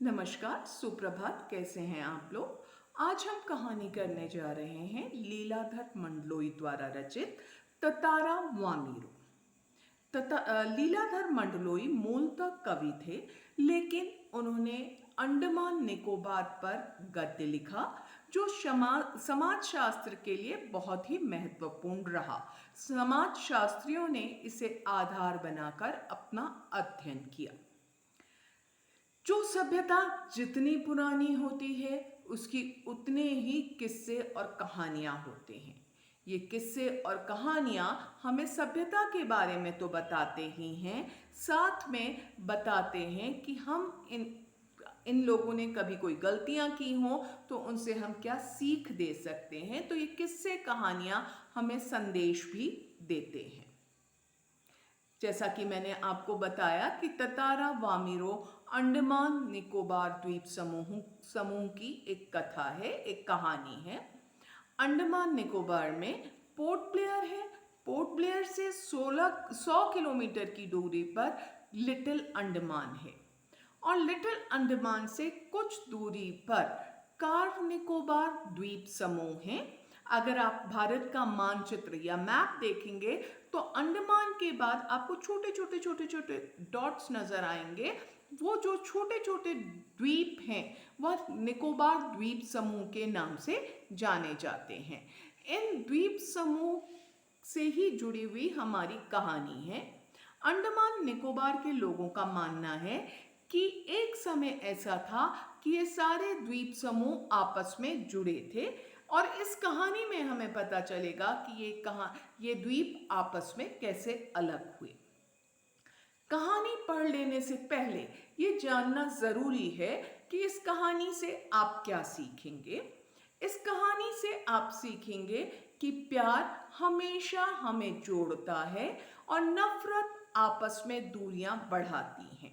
नमस्कार, सुप्रभात। कैसे हैं आप लोग। आज हम कहानी करने जा रहे हैं लीलाधर मंडलोई द्वारा रचित ततारा वामीरो। लीलाधर मंडलोई मूलतः कवि थे, लेकिन उन्होंने अंडमान निकोबार पर गद्य लिखा जो समाज शास्त्र के लिए बहुत ही महत्वपूर्ण रहा। समाज शास्त्रियों ने इसे आधार बनाकर अपना अध्ययन किया। जो सभ्यता जितनी पुरानी होती है उसकी उतने ही किस्से और कहानियाँ होते हैं। ये किस्से और कहानियाँ हमें सभ्यता के बारे में तो बताते ही हैं, साथ में बताते हैं कि हम इन लोगों ने कभी कोई गलतियाँ की हों तो उनसे हम क्या सीख दे सकते हैं। तो ये किस्से कहानियाँ हमें संदेश भी देते हैं। जैसा कि मैंने आपको बताया कि ततारा वामीरो अंडमान निकोबार द्वीप समूह की एक कथा है, एक कहानी है। अंडमान निकोबार में पोर्ट ब्लेयर है। पोर्ट ब्लेयर से 100 किलोमीटर की दूरी पर लिटिल अंडमान है और लिटिल अंडमान से कुछ दूरी पर कार निकोबार द्वीप समूह है। अगर आप भारत का मानचित्र या मैप देखेंगे तो अंडमान के बाद आपको छोटे छोटे डॉट्स नजर आएंगे। वो जो छोटे छोटे द्वीप हैं वह निकोबार द्वीप समूह के नाम से जाने जाते हैं। इन द्वीप समूह से ही जुड़ी हुई हमारी कहानी है। अंडमान निकोबार के लोगों का मानना है कि एक समय ऐसा था कि ये सारे द्वीप समूह आपस में जुड़े थे और इस कहानी में हमें पता चलेगा कि ये द्वीप आपस में कैसे अलग हुए। कहानी पढ़ लेने से पहले ये जानना जरूरी है कि इस कहानी से आप क्या सीखेंगे। इस कहानी से आप सीखेंगे कि प्यार हमेशा हमें जोड़ता है और नफरत आपस में दूरियां बढ़ाती हैं।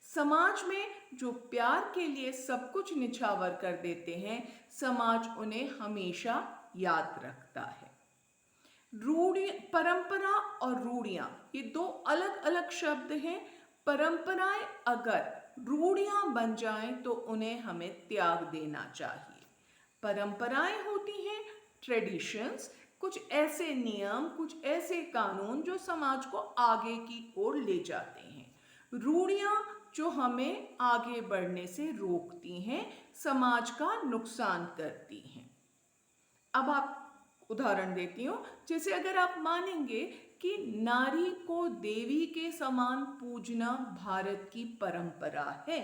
समाज में जो प्यार के लिए सब कुछ निछावर कर देते हैं, समाज उन्हें हमेशा याद रखता है। परंपरा और रूढ़ियां ये दो अलग अलग शब्द हैं। परंपराएं अगर रूढ़ियां बन जाएं तो उन्हें हमें त्याग देना चाहिए। परंपराएं होती हैं ट्रेडिशंस, कुछ ऐसे नियम, कुछ ऐसे कानून जो समाज को आगे की ओर ले जाते हैं। रूढ़ियां जो हमें आगे बढ़ने से रोकती हैं, समाज का नुकसान करती हैं। अब आप उदाहरण देती हूँ। जैसे अगर आप मानेंगे कि नारी को देवी के समान पूजना भारत की परंपरा है,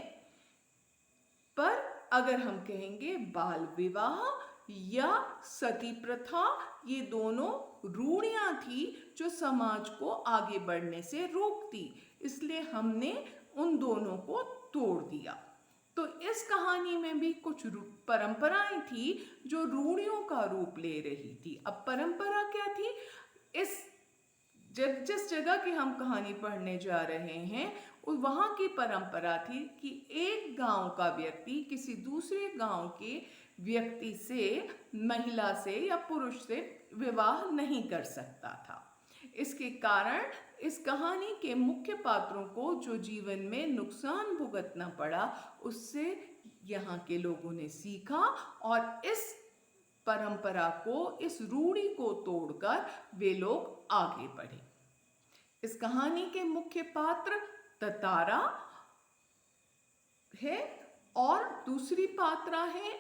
पर अगर हम कहेंगे बाल विवाह या सती प्रथा ये दोनों रूढ़ियां थी जो समाज को आगे बढ़ने से रोकती, इसलिए हमने उन दोनों को तोड़ दिया। तो इस कहानी में भी कुछ परंपराएं थी जो रूढ़ियों का रूप ले रही थी। अब परंपरा क्या थी? जिस जगह की हम कहानी पढ़ने जा रहे हैं वहां की परंपरा थी कि एक गांव का व्यक्ति किसी दूसरे गांव के व्यक्ति से, महिला से या पुरुष से विवाह नहीं कर सकता था। इसके कारण इस कहानी के मुख्य पात्रों को जो जीवन में नुकसान भुगतना पड़ा, उससे यहाँ के लोगों ने सीखा और इस परंपरा को, इस रूढ़ी को तोड़कर वे लोग आगे बढ़े। इस कहानी के मुख्य पात्र ततारा है और दूसरी पात्रा है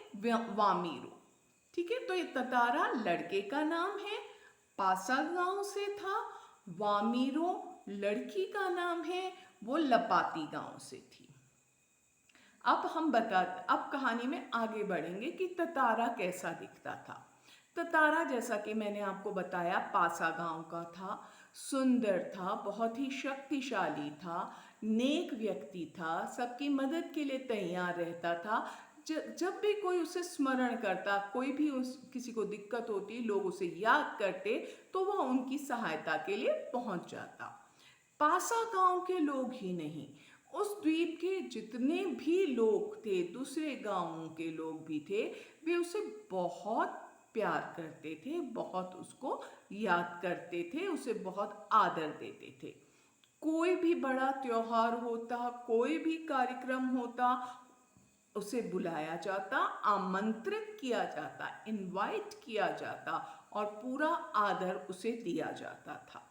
वामीरो। ठीक है, तो ये ततारा लड़के का नाम है, पासा गांव से था। वामीरो लड़की का नाम है, वो लपाती गांव से थी। अब कहानी में आगे बढ़ेंगे कि ततारा कैसा दिखता था। ततारा, जैसा कि मैंने आपको बताया, पासा गांव का था, सुंदर था, बहुत ही शक्तिशाली था, नेक व्यक्ति था, सबकी मदद के लिए तैयार रहता था। जब भी कोई उसे स्मरण करता, कोई भी किसी को दिक्कत होती, लोग उसे याद करते तो वह उनकी सहायता के लिए पहुंच जाता। पासा गांव के लोग ही नहीं, उस द्वीप के जितने भी लोग थे, दूसरे गांवों के लोग भी थे, वे उसे बहुत प्यार करते थे, बहुत उसको याद करते थे, उसे बहुत आदर देते थे। कोई भी बड़ा त्योहार होता, कोई भी कार्यक्रम होता, उसे बुलाया जाता, आमंत्रित किया जाता, इनवाइट किया जाता और पूरा आदर उसे दिया जाता था।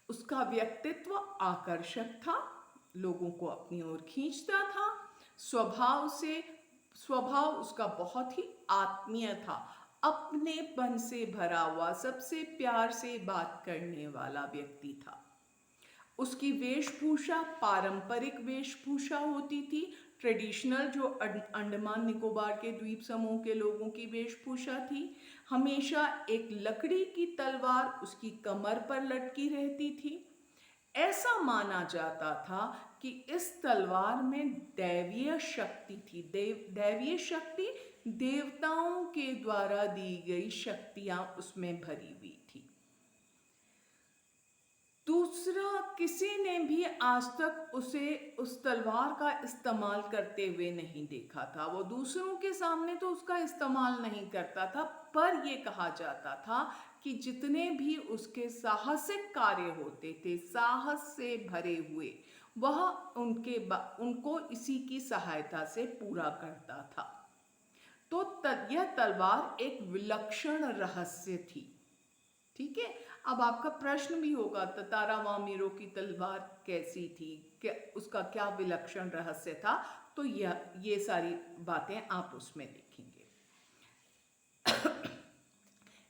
उसका व्यक्तित्व आकर्षक था, लोगों को अपनी ओर खींचता था। स्वभाव उसका बहुत ही आत्मीय था, अपनेपन से भरा हुआ, सबसे प्यार से बात करने वाला व्यक्ति था। उसकी वेशभूषा पारंपरिक वेशभूषा होती थी, ट्रेडिशनल, जो अंडमान निकोबार के द्वीप समूह के लोगों की वेशभूषा थी। हमेशा एक लकड़ी की तलवार उसकी कमर पर लटकी रहती थी। ऐसा माना जाता था कि इस तलवार में दैवीय शक्ति थी। दैवीय शक्ति, देवताओं के द्वारा दी गई शक्तियां उसमें भरी हुई थी। दूसरा, किसी ने भी आज तक उसे उस तलवार का इस्तेमाल करते हुए नहीं देखा था। वो दूसरों के सामने तो उसका इस्तेमाल नहीं करता था, पर यह कहा जाता था कि जितने भी उसके साहसिक कार्य होते थे, साहस से भरे हुए, वह उनको इसी की सहायता से पूरा करता था। तो यह तलवार एक विलक्षण रहस्य थी। ठीक है, अब आपका प्रश्न भी होगा, ततारा वामीरो की तलवार कैसी थी, क्या उसका क्या विलक्षण रहस्य था? तो ये सारी बातें आप उसमें देखेंगे।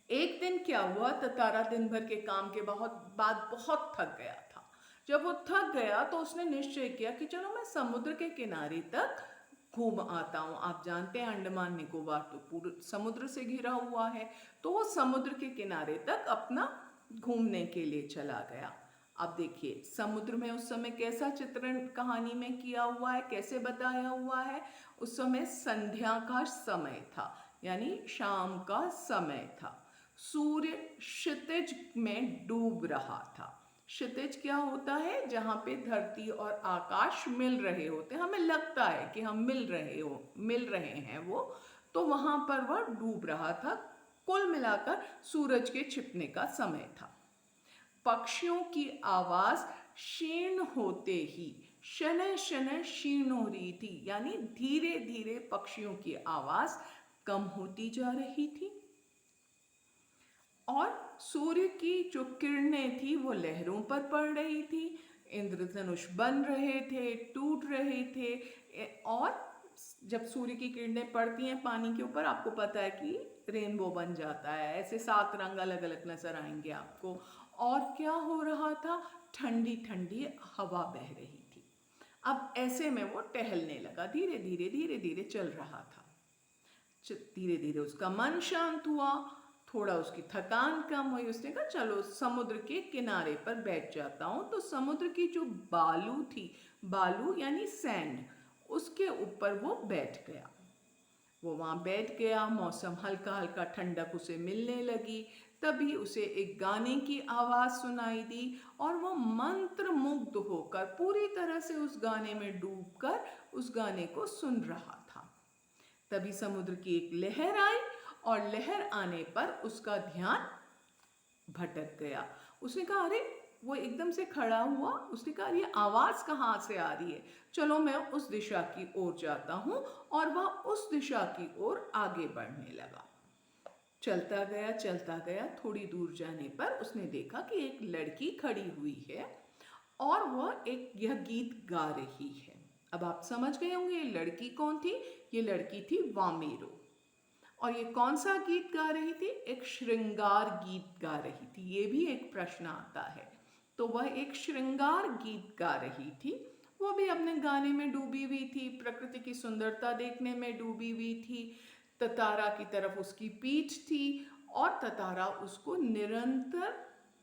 एक दिन क्या हुआ, ततारा दिन भर के काम के बाद बहुत थक गया था। जब वो थक गया तो उसने निश्चय किया कि चलो मैं समुद्र के किनारे तक घूम आता हूँ। आप जानते हैं अंडमान निकोबार तो पूरे समुद्र से घिरा हुआ है, तो वो समुद्र के किनारे तक अपना घूमने के लिए चला गया। अब देखिए समुद्र में उस समय कैसा चित्रण कहानी में किया हुआ है, कैसे बताया हुआ है। उस समय संध्या का समय था, यानी शाम का समय था। सूर्य क्षितिज में डूब रहा था। क्षितिज क्या होता है? जहाँ पे धरती और आकाश मिल रहे होते हैं, हमें लगता है कि हम मिल रहे हैं वो, तो वहां पर वह डूब रहा था। कुल मिलाकर सूरज के छिपने का समय था। पक्षियों की आवाज क्षीण होते ही, शनय शनय क्षीण हो रही थी, यानी धीरे धीरे पक्षियों की आवाज कम होती जा रही थी। और सूर्य की जो किरणें थी वो लहरों पर पड़ रही थी, इंद्रधनुष बन रहे थे, टूट रहे थे। और जब सूर्य की किरणें पड़ती हैं पानी के ऊपर, आपको पता है कि रेनबो बन जाता है, ऐसे 7 रंग अलग अलग नजर आएंगे आपको। और क्या हो रहा था? ठंडी ठंडी हवा बह रही थी। अब ऐसे में वो टहलने लगा, धीरे धीरे धीरे धीरे चल रहा था। धीरे धीरे उसका मन शांत हुआ, थोड़ा उसकी थकान कम हुई। उसने कहा चलो समुद्र के किनारे पर बैठ जाता हूँ। तो समुद्र की जो बालू थी, बालू यानी सैंड, उसके ऊपर वो बैठ गया। वो वहाँ बैठ गया, मौसम हल्का हल्का ठंडक उसे मिलने लगी। तभी उसे एक गाने की आवाज़ सुनाई दी और वो मंत्र मुग्ध होकर पूरी तरह से उस गाने में डूबकर उस गाने को सुन रहा था। तभी समुद्र की एक लहर आई और लहर आने पर उसका ध्यान भटक गया। उसने कहा अरे, वो एकदम से खड़ा हुआ। उसने कहा ये आवाज़ कहाँ से आ रही है? चलो मैं उस दिशा की ओर जाता हूँ। और वह उस दिशा की ओर आगे बढ़ने लगा। चलता गया, थोड़ी दूर जाने पर उसने देखा कि एक लड़की खड़ी हुई है और वह यह गीत गा रही है। अब आप समझ गए होंगे ये लड़की कौन थी? ये लड़की थी वामीरो। और ये कौन सा गीत गा रही थी? एक श्रृंगार गीत गा रही थी। ये भी एक प्रश्न आता है। तो वह एक श्रृंगार गीत गा रही थी। वो भी अपने गाने में डूबी हुई थी, प्रकृति की सुंदरता देखने में डूबी हुई थी। ततारा की तरफ उसकी पीठ थी और ततारा उसको निरंतर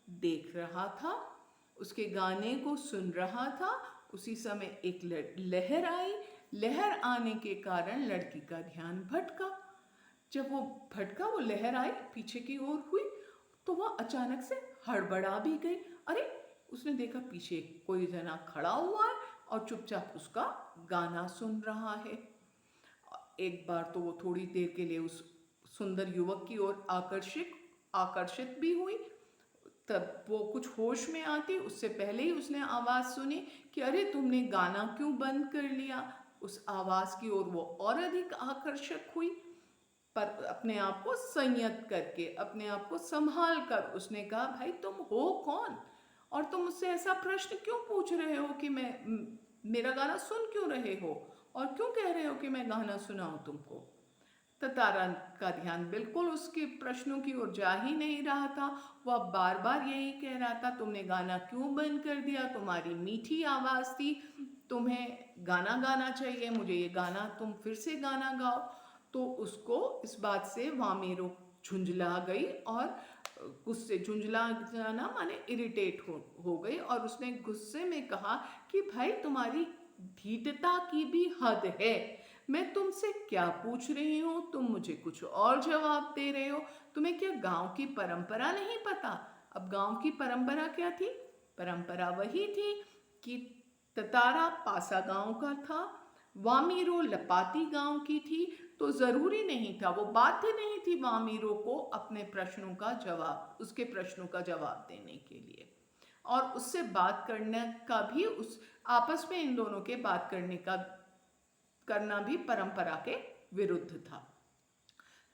देख रहा था, उसके गाने को सुन रहा था। उसी समय एक लहर आई। लहर आने के कारण लड़की का ध्यान भटका। जब वो भटका, वो लहर आई, पीछे की ओर हुई, तो वह अचानक से हड़बड़ा भी गई। अरे, उसने देखा पीछे कोई जना खड़ा हुआ है और चुपचाप उसका गाना सुन रहा है। एक बार तो वो थोड़ी देर के लिए उस सुंदर युवक की ओर आकर्षित भी हुई। तब वो कुछ होश में आती, उससे पहले ही उसने आवाज़ सुनी कि अरे तुमने गाना क्यों बंद कर लिया। उस आवाज की ओर वो और अधिक आकर्षक हुई, पर अपने आप को संयत करके, अपने आप को संभाल कर उसने कहा, भाई तुम हो कौन और तुम मुझसे ऐसा प्रश्न क्यों पूछ रहे हो कि मेरा गाना सुन क्यों रहे हो और क्यों कह रहे हो कि मैं गाना सुनाऊं तुमको। तारा का ध्यान बिल्कुल उसके प्रश्नों की ओर जा ही नहीं रहा था। वह बार बार यही कह रहा था, तुमने गाना क्यों बंद कर दिया, तुम्हारी मीठी आवाज थी, तुम्हें गाना गाना चाहिए, मुझे ये गाना तुम फिर से गाना गाओ। तो उसको इस बात से वामेरो झुंझला गई और गुस्से, झुंझला जाना माने इरिटेट हो गई और उसने गुस्से में कहा कि भाई तुम्हारी धीटता की भी हद है, मैं तुमसे क्या पूछ रही हूँ, तुम मुझे कुछ और जवाब दे रहे हो, तुम्हें क्या गांव की परंपरा नहीं पता। अब गांव की परंपरा क्या थी, परंपरा वही थी कि ततारा पासा गांव का था, वामीरो लपाती गांव की थी, तो जरूरी नहीं था, वो बाध्य नहीं थी वामीरो को अपने प्रश्नों का जवाब, उसके प्रश्नों का जवाब देने के लिए, और उससे बात करने का भी, उस आपस में इन दोनों के बात करना भी परंपरा के विरुद्ध था।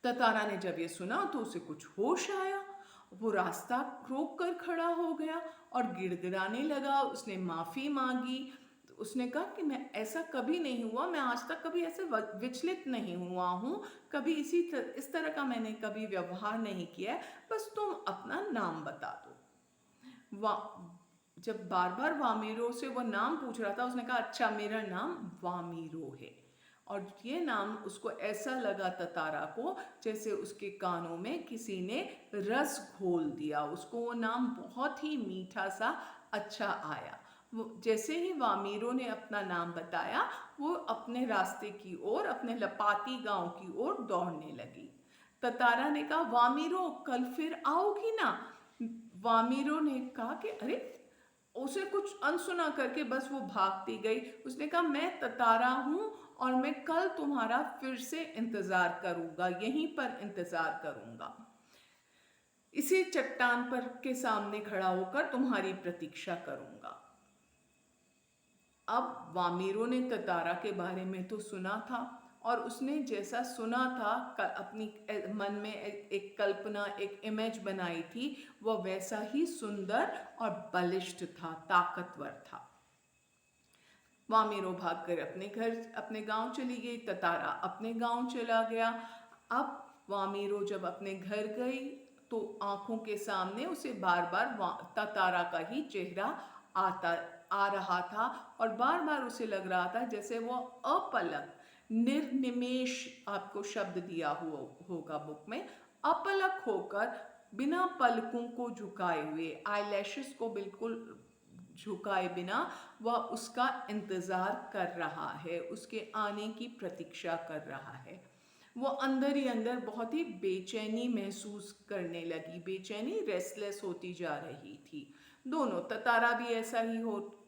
ततारा ने जब ये सुना तो उसे कुछ होश आया, वो रास्ता रोक कर खड़ा हो गया और गिड़गिड़ाने लगा। उसने माफी मांगी, उसने कहा कि मैं ऐसा कभी नहीं हुआ, मैं आज तक कभी ऐसे विचलित नहीं हुआ हूँ, कभी इस तरह का मैंने कभी व्यवहार नहीं किया है, बस तुम अपना नाम बता दो। जब बार बार वामीरो से वो नाम पूछ रहा था, उसने कहा अच्छा मेरा नाम वामीरो है, और ये नाम उसको ऐसा लगा ततारा को जैसे उसके कानों में किसी ने रस घोल दिया, उसको वो नाम बहुत ही मीठा सा अच्छा आया। वो जैसे ही वामीरो ने अपना नाम बताया, वो अपने रास्ते की ओर, अपने लपाती गांव की ओर दौड़ने लगी। ततारा ने कहा वामीरो कल फिर आओगी ना। वामीरो ने कहा कि अरे, उसे कुछ अनसुना करके बस वो भागती गई। उसने कहा मैं ततारा हूँ और मैं कल तुम्हारा फिर से इंतजार करूंगा, यहीं पर इंतजार करूंगा, इसी चट्टान पर के सामने खड़ा होकर तुम्हारी प्रतीक्षा करूंगा। अब वामीरो ने ततारा के बारे में तो सुना था, और उसने जैसा सुना था अपनी मन में एक कल्पना, एक इमेज बनाई थी, वह वैसा ही सुंदर और बलिष्ठ था, ताकतवर था। वामीरो भागकर अपने घर, अपने गांव चली गई, ततारा अपने गांव चला गया। अब वामीरो जब अपने घर गई तो आंखों के सामने उसे बार बार ततारा का ही चेहरा आ रहा था, और बार बार उसे लग रहा था जैसे वो अपलक, निर्निमेष आपको शब्द दिया होगा बुक में, अपलक होकर बिना पलकों को झुकाए हुए, आईलैशेस को बिल्कुल झुकाए बिना वह उसका इंतजार कर रहा है, उसके आने की प्रतीक्षा कर रहा है। वो अंदर ही अंदर बहुत ही बेचैनी महसूस करने लगी, बेचैनी, रेस्टलेस होती जा रही थी। दोनों, ततारा भी ऐसा ही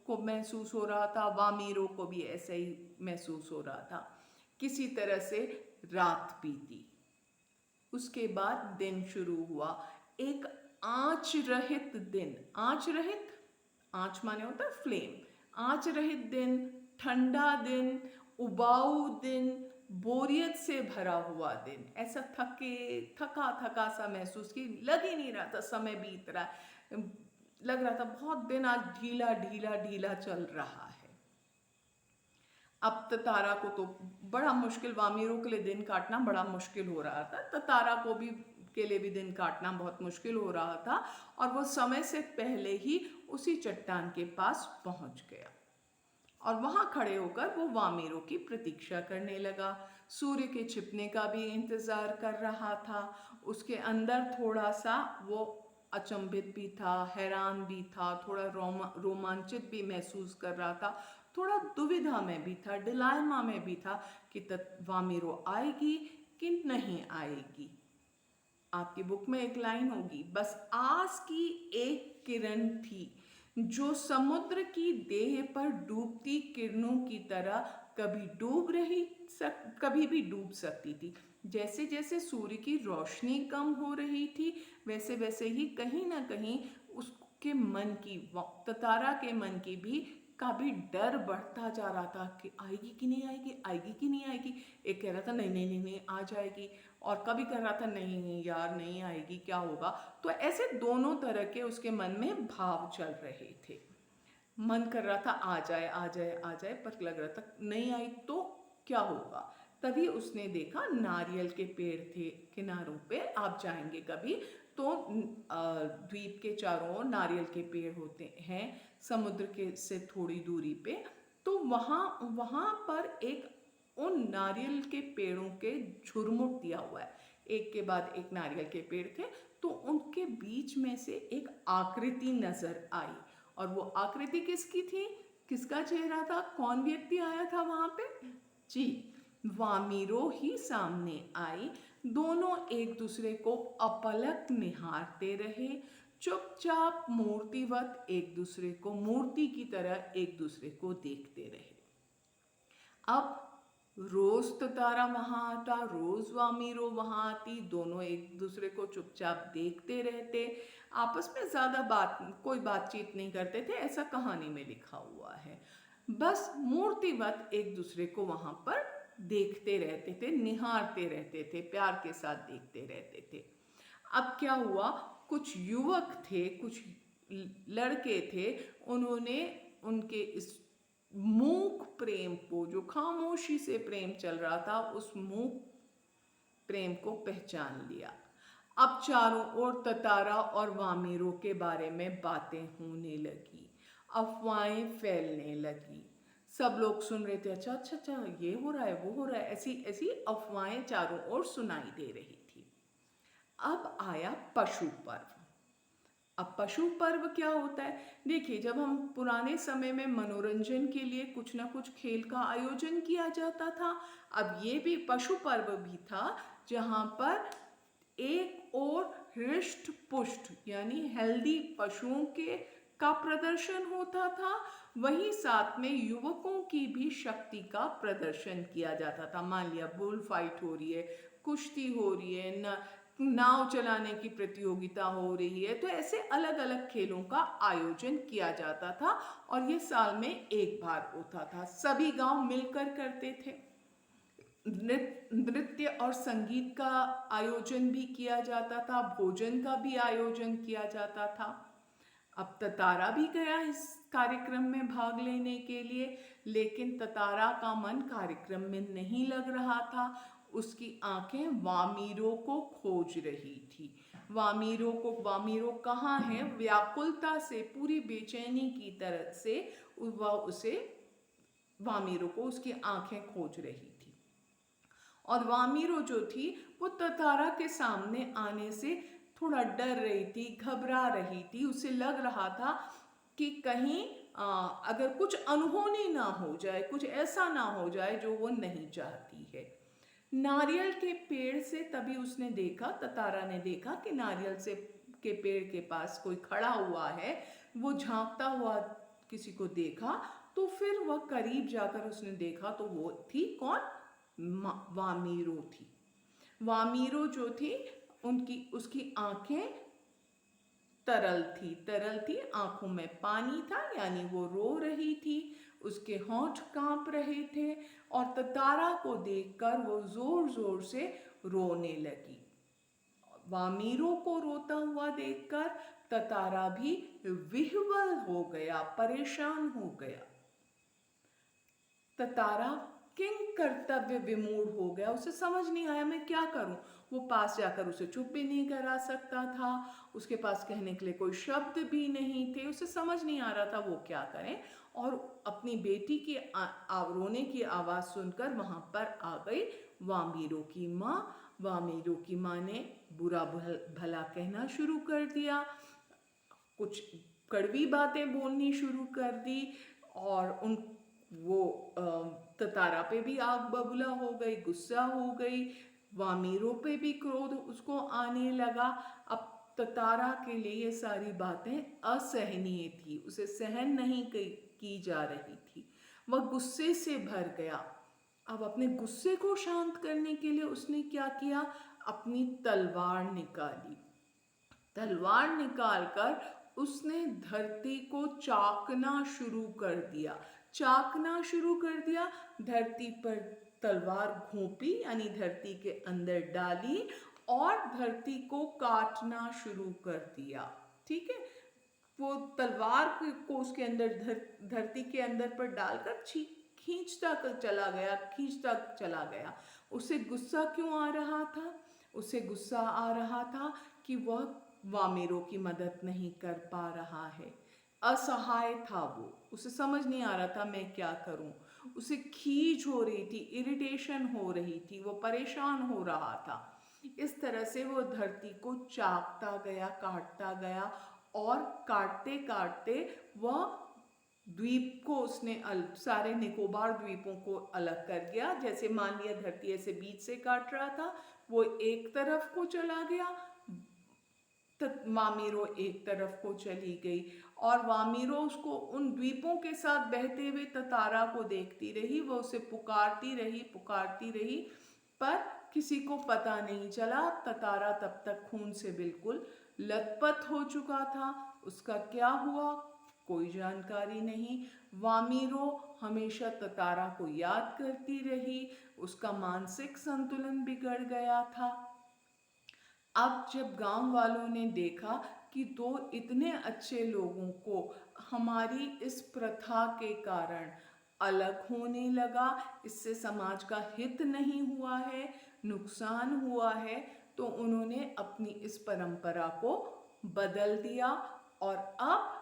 को महसूस हो रहा था, वामीरो को भी ऐसा ही महसूस हो रहा था। किसी तरह से रात बीती, उसके बाद दिन शुरू हुआ, एक आंच रहित दिन। आंच रहित, आंच माने होता है फ्लेम, आंच रहित दिन, ठंडा दिन, उबाऊ दिन, बोरियत से भरा हुआ दिन। ऐसा थका थका सा महसूस की, लग ही नहीं रहा था समय बीत रहा, लग रहा था बहुत दिन आज ढीला ढीला ढीला चल रहा है। अब ततारा को तो बड़ा मुश्किल, वामीरो के लिए दिन काटना बड़ा मुश्किल हो रहा था, ततारा को भी के लिए भी दिन काटना बहुत मुश्किल हो रहा था, और वो समय से पहले ही उसी चट्टान के पास पहुंच गया और वहां खड़े होकर वो वामीरो की प्रतीक्षा करने लगा। सूर्य के छिपने का भी इंतजार कर रहा था। उसके अंदर थोड़ा सा वो अचंभित भी था, हैरान भी था, थोड़ा रोमांचित भी महसूस कर रहा था, थोड़ा दुविधा में भी था, डिलाइमा में भी था कि वामीरो आएगी कि नहीं आएगी। आपकी बुक में एक लाइन होगी, बस आस की एक किरण थी जो समुद्र की देह पर डूबती किरणों की तरह कभी भी डूब सकती थी। जैसे जैसे सूर्य की रोशनी कम हो रही थी, वैसे वैसे ही कहीं ना कहीं उसके मन की, ततारा के मन की भी का भी डर बढ़ता जा रहा था कि आएगी कि नहीं आएगी, आएगी कि नहीं आएगी। एक कह रहा था नहीं नहीं नहीं नहीं आ जाएगी, और कभी कह रहा था नहीं नहीं यार नहीं आएगी, क्या होगा। तो ऐसे दोनों तरह के उसके मन में भाव चल रहे थे। मन कर रहा था आ जाए आ जाए आ जाए, पर लग रहा था नहीं आई तो क्या होगा। तभी उसने देखा नारियल के पेड़ थे किनारों पे, आप जाएंगे कभी तो द्वीप के चारों ओर नारियल के पेड़ होते हैं, समुद्र के से थोड़ी दूरी पे। तो वहाँ वहाँ पर एक उन नारियल के पेड़ों के झुरमुट दिया हुआ है, एक के बाद एक नारियल के पेड़ थे। तो उनके बीच में से एक आकृति नजर आई, और वो आकृति किसकी थी, किसका चेहरा था, कौन व्यक्ति आया था वहां पे? जी, वामीरो ही सामने आई। दोनों एक दूसरे को अपलक निहारते रहे, चुपचाप मूर्तिवत एक दूसरे को, मूर्ति की तरह एक दूसरे को देखते रहे। अब रोज ततारा वहां आता, रोज वामीरो वहां आती, दोनों एक दूसरे को चुपचाप देखते रहते, आपस में ज्यादा कोई बातचीत नहीं करते थे, ऐसा कहानी में लिखा हुआ है। बस मूर्तिवत एक दूसरे को वहां पर देखते रहते थे, निहारते रहते थे, प्यार के साथ देखते रहते थे। अब क्या हुआ, कुछ युवक थे, कुछ लड़के थे, उन्होंने उनके इस मूक प्रेम को, जो खामोशी से प्रेम चल रहा था, उस मूक प्रेम को पहचान लिया। अब चारों ओर ततारा और वामीरो के बारे में बातें होने लगी, अफवाहें फैलने लगी। सब लोग सुन रहे थे, अच्छा अच्छा अच्छा ये हो रहा है वो हो रहा है, ऐसी ऐसी अफवाहें चारों ओर सुनाई दे रही थी। अब आया पशु पर्व। अब पशु पर्व क्या होता है, देखिए जब हम पुराने समय में मनोरंजन के लिए कुछ ना कुछ खेल का आयोजन किया जाता था, अब ये भी पशु पर्व भी था, जहाँ पर एक और हृष्ट पुष्ट यानी हेल्दी पशुओं के का प्रदर्शन होता था, वहीं साथ में युवकों की भी शक्ति का प्रदर्शन किया जाता था। मान लिया बुल फाइट हो रही है, कुश्ती हो रही है, नाव चलाने की प्रतियोगिता हो रही है, तो ऐसे अलग अलग खेलों का आयोजन किया जाता था, और ये साल में एक बार होता था। सभी गांव मिलकर करते थे। नृत्य और संगीत का आयोजन भी किया जाता था, भोजन का भी आयोजन किया जाता था। अब ततारा भी गया इस कार्यक्रम में भाग लेने के लिए, लेकिन ततारा का मन कार्यक्रम में नहीं लग रहा था। उसकी आंखें वामीरो को खोज रही थी। वामीरो कहाँ है, व्याकुलता से, पूरी बेचैनी की तरह से वह उसे वामीरो को उसकी आंखें खोज रही थी। और वामीरो जो थी वो ततारा के सामने आने से थोड़ा डर रही थी, घबरा रही थी। उसे लग रहा था कि कहीं अगर कुछ अनहोनी ना हो जाए, कुछ ऐसा ना हो जाए जो वो नहीं चाहती है। नारियल के पेड़ से तभी उसने देखा, ततारा ने देखा कि नारियल से के पेड़ के पास कोई खड़ा हुआ है। वो झांकता हुआ किसी को देखा, तो फिर वह करीब जाकर उसने देखा, तो वो थी कौन, वामीरो थी। वामीरो जो थी उसकी आंखें तरल थी, आंखों में पानी था, यानी वो रो रही थी, उसके होंठ कांप रहे थे, और ततारा को देखकर वो जोर जोर से रोने लगी। वामीरो को रोता हुआ देखकर ततारा भी विह्वल हो गया, परेशान हो गया। ततारा किंग कर्तव्य विमूढ़ हो गया, उसे समझ नहीं आया मैं क्या करूं। वो पास जाकर उसे चुप भी नहीं करा सकता था, उसके पास कहने के लिए कोई शब्द भी नहीं थे, उसे समझ नहीं आ रहा था वो क्या करें। और अपनी बेटी की रोने की आवाज़ सुनकर वहाँ पर आ गई वामीरो की माँ। वामीरो की माँ ने बुरा भला कहना शुरू कर दिया, कुछ कड़वी बातें बोलनी शुरू कर दी, और वो ततारा पे भी आग बबूला हो गई, गुस्सा हो गई, वामीरो पे भी क्रोध उसको आने लगा। अब ततारा के लिए ये सारी बातें असहनीय थी, उसे सहन नहीं की जा रही थी, वह गुस्से से भर गया। अब अपने गुस्से को शांत करने के लिए उसने क्या किया, अपनी तलवार निकाली। तलवार निकालकर उसने धरती को चाकना शुरू कर दिया। चाकना शुरू कर दिया, धरती पर तलवार घोंपी यानी धरती के अंदर डाली और धरती को काटना शुरू कर दिया। ठीक है, वो तलवार को उसके अंदर धरती के अंदर पर डालकर खींचता चला गया, खींचता चला गया। उसे गुस्सा क्यों आ रहा था? उसे गुस्सा आ रहा था कि वह वामेरों की मदद नहीं कर पा रहा है। असहाय था वो, उसे समझ नहीं आ रहा था मैं क्या करूं। उसे खींच हो रही थी, इरिटेशन हो रही थी, वो परेशान हो रहा था। इस तरह से वो धरती को चाकता गया, काटता गया और काटते काटते वह द्वीप को उसने सारे निकोबार द्वीपों को अलग कर गया। जैसे मान लिया धरती ऐसे बीच से काट रहा था, वो एक तरफ को चला गया, वामीरो एक तरफ को चली गई और वामीरो उसको उन द्वीपों के साथ बहते हुए ततारा को देखती रही। वो उसे पुकारती रही पर किसी को पता नहीं चला। ततारा तब तक खून से बिल्कुल लथपथ हो चुका था। उसका क्या हुआ कोई जानकारी नहीं। वामीरो हमेशा ततारा को याद करती रही, उसका मानसिक संतुलन बिगड़ गया था। अब जब गांव वालों ने देखा कि दो इतने अच्छे लोगों को हमारी इस प्रथा के कारण अलग होने लगा, इससे समाज का हित नहीं हुआ है, नुकसान हुआ है, तो उन्होंने अपनी इस परंपरा को बदल दिया और अब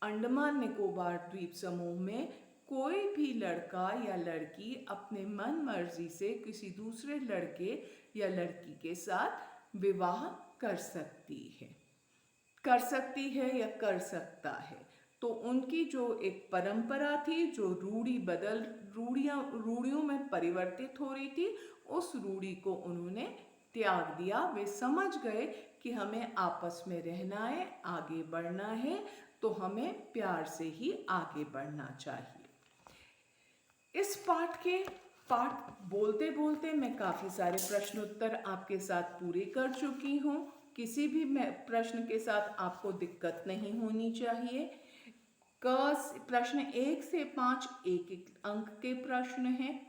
अंडमान निकोबार द्वीप समूह में कोई भी लड़का या लड़की अपने मन मर्जी से किसी दूसरे लड़के या लड़की के साथ विवाह कर सकती है या कर सकता है। तो उनकी जो एक परंपरा थी, जो रूढ़ियों में परिवर्तित हो रही थी, उस रूढ़ी को उन्होंने त्याग दिया। वे समझ गए कि हमें आपस में रहना है, आगे बढ़ना है, तो हमें प्यार से ही आगे बढ़ना चाहिए। इस पाठ बोलते बोलते मैं काफ़ी सारे प्रश्न उत्तर आपके साथ पूरे कर चुकी हूँ। किसी भी प्रश्न के साथ आपको दिक्कत नहीं होनी चाहिए। प्रश्न 1 से 5 एक अंक के प्रश्न हैं।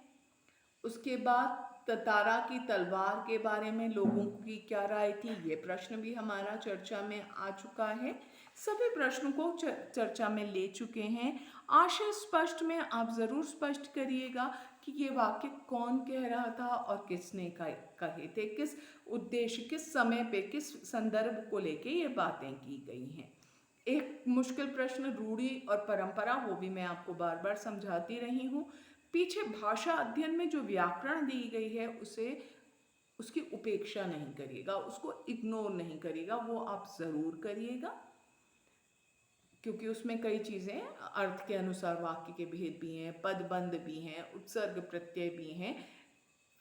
उसके बाद ततारा की तलवार के बारे में लोगों की क्या राय थी, ये प्रश्न भी हमारा चर्चा में आ चुका है। सभी प्रश्नों को चर्चा में ले चुके हैं। आशय स्पष्ट में आप ज़रूर स्पष्ट करिएगा कि ये वाक्य कौन कह रहा था और किसने कहे थे, किस उद्देश्य, किस समय पे, किस संदर्भ को लेके ये बातें की गई हैं। एक मुश्किल प्रश्न रूढ़ी और परंपरा, वो भी मैं आपको बार बार समझाती रही हूँ। पीछे भाषा अध्ययन में जो व्याकरण दी गई है उसकी उपेक्षा नहीं करिएगा, उसको इग्नोर नहीं करिएगा, वो आप ज़रूर करिएगा, क्योंकि उसमें कई चीज़ें अर्थ के अनुसार वाक्य के भेद भी हैं, पदबंध भी हैं, उत्सर्ग प्रत्यय भी हैं।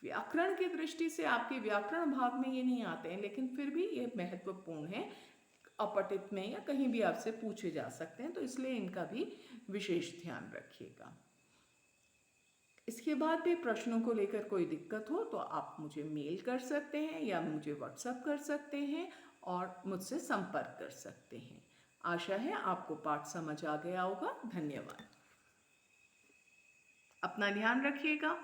व्याकरण की दृष्टि से आपके व्याकरण भाग में ये नहीं आते हैं, लेकिन फिर भी ये महत्वपूर्ण है, अपठित में या कहीं भी आपसे पूछे जा सकते हैं, तो इसलिए इनका भी विशेष ध्यान रखिएगा। इसके बाद भी प्रश्नों को लेकर कोई दिक्कत हो तो आप मुझे मेल कर सकते हैं या मुझे व्हाट्सएप कर सकते हैं और मुझसे संपर्क कर सकते हैं। आशा है आपको पाठ समझ आ गया होगा। धन्यवाद। अपना ध्यान रखिएगा।